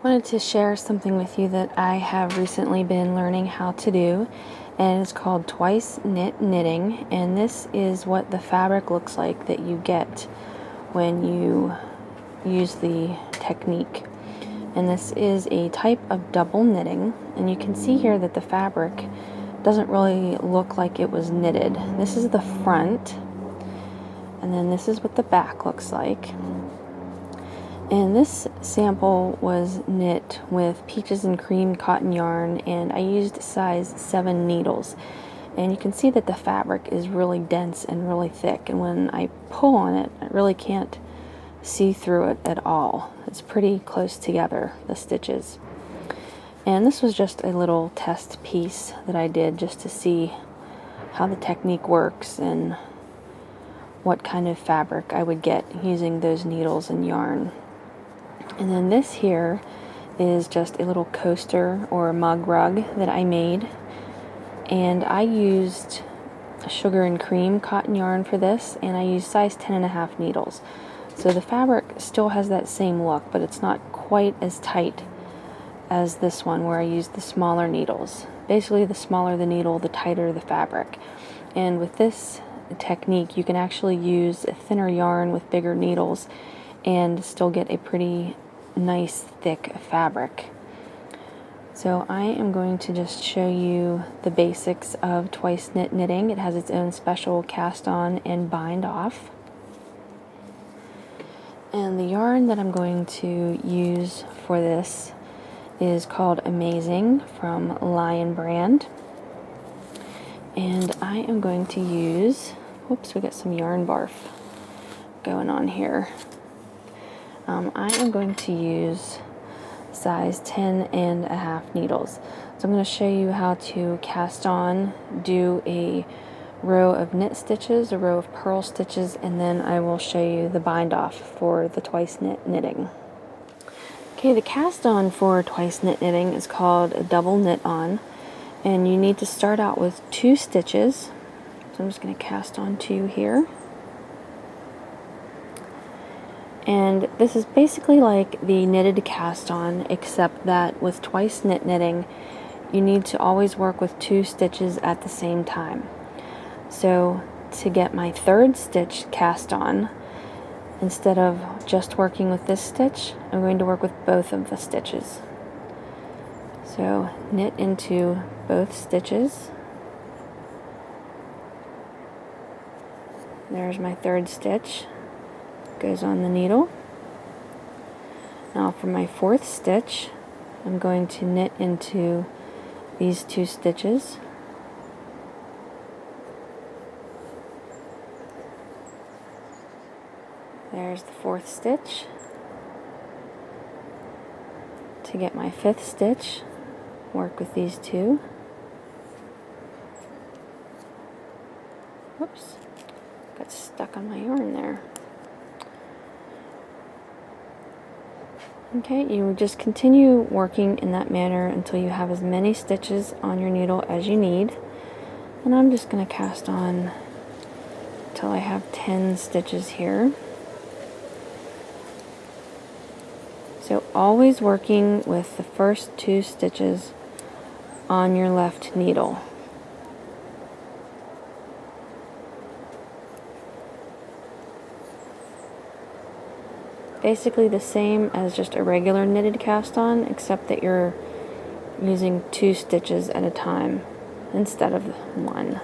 Wanted to share something with you that I have recently been learning how to do, and it's called twice knit knitting, and this is what the fabric looks like that you get when you use the technique. And this is a type of double knitting, and you can see here that the fabric doesn't really look like it was knitted. This is the front, and then this is what the back looks like. And this sample was knit with peaches and cream cotton yarn, and I used size 7 needles. And you can see that the fabric is really dense and really thick, and when I pull on it, I really can't see through it at all. It's pretty close together, the stitches. And this was just a little test piece that I did just to see how the technique works and what kind of fabric I would get using those needles and yarn. And then this here is just a little coaster or mug rug that I made, and I used a sugar and cream cotton yarn for this, and I used size 10.5 needles. So the fabric still has that same look, but it's not quite as tight as this one where I used the smaller needles. Basically, the smaller the needle, the tighter the fabric. And with this technique, you can actually use a thinner yarn with bigger needles and still get a pretty nice thick fabric. So I am going to just show you the basics of twice knit knitting. It has its own special cast on and bind off. And the yarn that I'm going to use for this is called Amazing from Lion Brand. And I am going to use, whoops, we got some yarn barf going on here. I am going to use size 10.5 needles. So I'm going to show you how to cast on, do a row of knit stitches, a row of purl stitches, and then I will show you the bind off for the twice knit knitting. Okay, the cast on for twice knit knitting is called a double knit on, and you need to start out with 2 stitches. So I'm just going to cast on 2 here. And this is basically like the knitted cast on, except that with twice knit knitting, you need to always work with 2 stitches at the same time. So to get my 3rd stitch cast on, instead of just working with this stitch, I'm going to work with both of the stitches. So knit into both stitches. There's my 3rd stitch. Goes on the needle. Now for my 4th stitch, I'm going to knit into these 2 stitches. There's the 4th stitch. To get my 5th stitch, work with these 2. Whoops, got stuck on my yarn there. Okay, you just continue working in that manner until you have as many stitches on your needle as you need. And I'm just going to cast on until I have 10 stitches here. So always working with the first 2 stitches on your left needle. Basically the same as just a regular knitted cast on, except that you're using 2 stitches at a time instead of 1.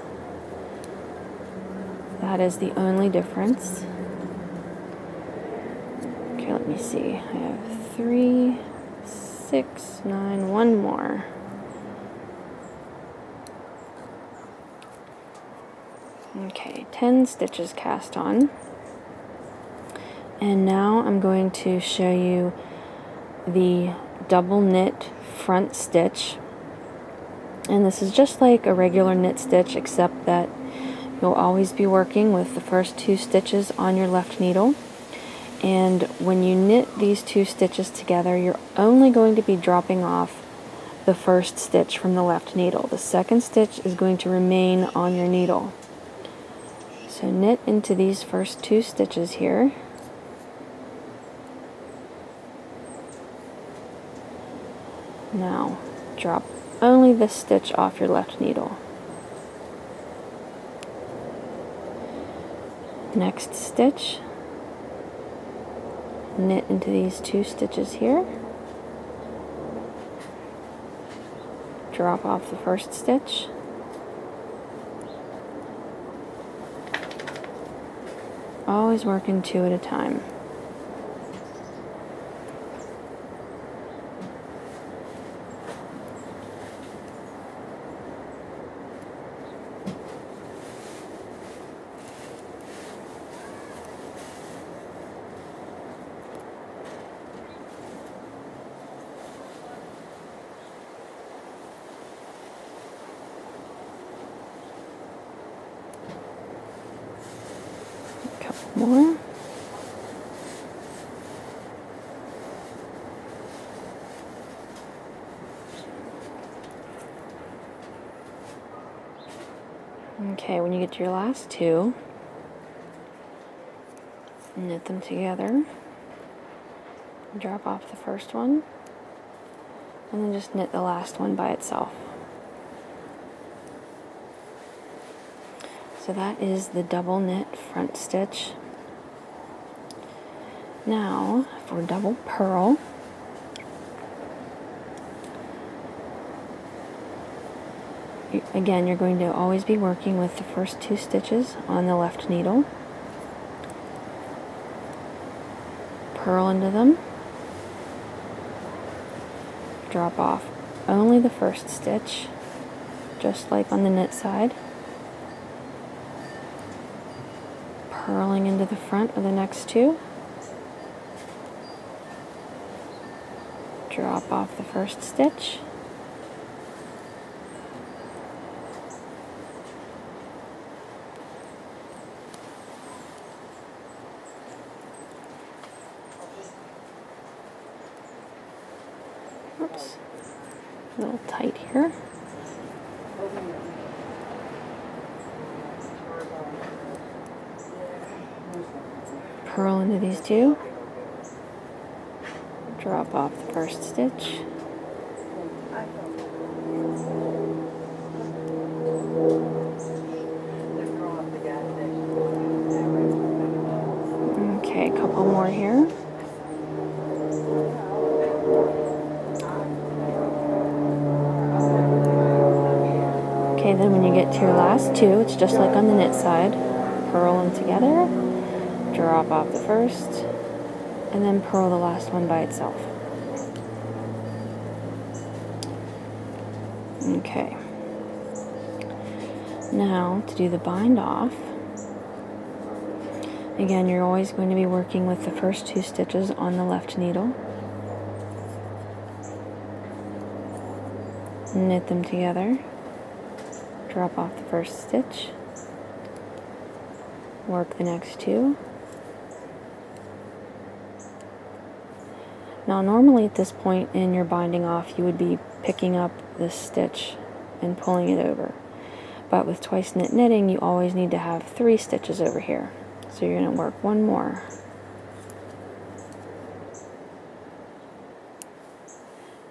That is the only difference. Okay, let me see. I have 3, 6, 9, 1 more. Okay, 10 stitches cast on. And now I'm going to show you the double knit front stitch. And this is just like a regular knit stitch, except that you'll always be working with the first 2 stitches on your left needle. And when you knit these 2 stitches together, you're only going to be dropping off the first stitch from the left needle. The second stitch is going to remain on your needle. So So knit into these first 2 stitches here. Now drop only this stitch off your left needle. Next stitch, knit into these 2 stitches here. Drop off the first stitch. Always working 2 at a time. More. Okay, when you get to your last 2, knit them together, drop off the first one, and then just knit the last one by itself. So that is the double knit front stitch. Now for double purl, again, you're going to always be working with the first 2 stitches on the left needle. Purl into them, drop off only the first stitch, just like on the knit side, purling into the front of the next 2, drop off the first stitch, oops, a little tight here, purl into these 2, drop off the first stitch, okay, a couple more here. Okay, then when you get to your last 2, it's just like on the knit side, purl them together, drop off the first, and then purl the last one by itself. Okay. Now, to do the bind off, again, you're always going to be working with the first 2 stitches on the left needle. Knit them together, drop off the first stitch, work the next 2. Now normally at this point in your binding off you would be picking up this stitch and pulling it over, but with twice knit knitting you always need to have 3 stitches over here, so you're going to work 1 more.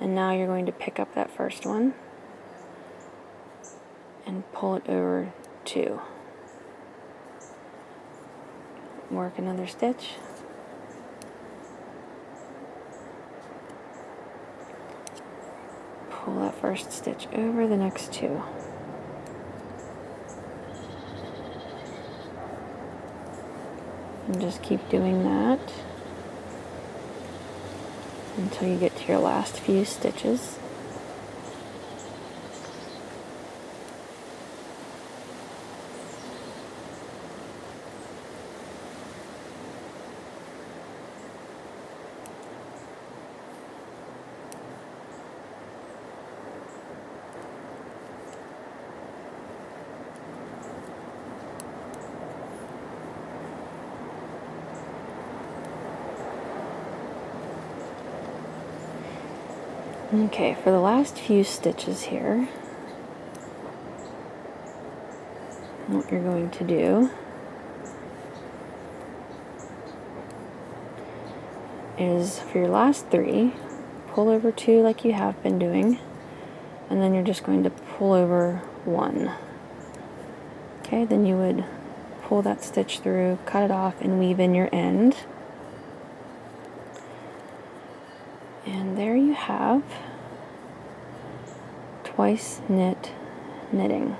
And now you're going to pick up that first one and pull it over 2. Work another stitch. Pull that first stitch over the next 2. And just keep doing that until you get to your last few stitches. Okay, for the last few stitches here, what you're going to do is for your last 3, pull over 2 like you have been doing, and then you're just going to pull over 1. Okay, then you would pull that stitch through, cut it off, and weave in your end. And there you have twice knit knitting.